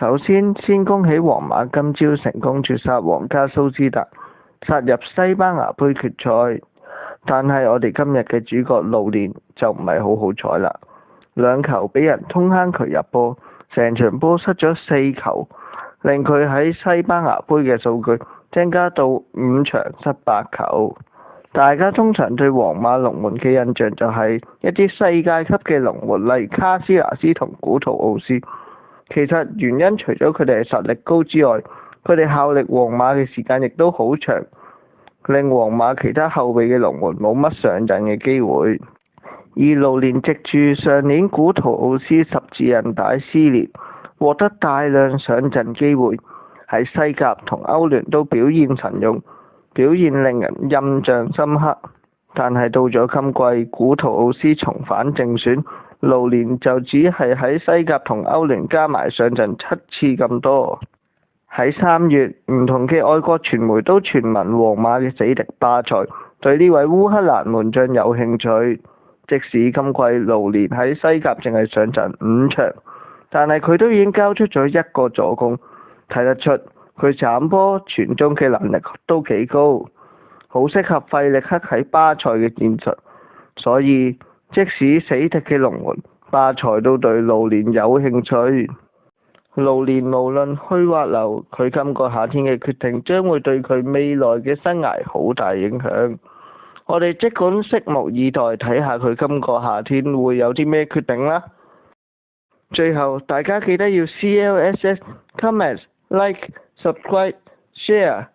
首先恭喜皇馬今朝成功絕殺皇家蘇斯達，殺入西班牙杯決賽。但係我哋今日嘅主角盧連就唔係好好彩啦，兩球俾人通坑渠入波，成場波失咗4球，令佢喺西班牙杯嘅數據增加到5場失8球。大家通常對皇馬龍門嘅印象就係一啲世界級嘅龍門，例如卡斯拿斯同古圖奧斯。其實原因除咗佢哋係實力高之外，佢哋效力皇馬嘅時間亦都好長，令皇馬其他後備嘅龍門冇乜上陣嘅機會。而盧連藉住上年古圖奧斯十字韌帶撕裂，獲得大量上陣機會，喺西甲同歐聯都表現神勇，表現令人印象深刻。但係到咗今季，古圖奧斯重返正選，盧連就只係喺西甲同歐聯加埋上陣7次咁多。喺3月，唔同嘅外國傳媒都傳聞皇馬嘅死敵巴塞對呢位烏克蘭門將有興趣。即使今季盧連喺西甲淨係上陣5場，但係佢都已經交出咗1個助攻，睇得出佢斬波傳中嘅能力都幾高，好適合費力克喺巴塞嘅戰術。所以即使死敵嘅龍門，巴塞都對盧連有興趣。盧連無論去或留，佢今個夏天嘅決定將會對佢未來嘅生涯好大影響。我哋即管拭目以待，睇下佢今個夏天會有啲咩決定啦。最後，大家記得要 CLSS、comment、like、subscribe、share。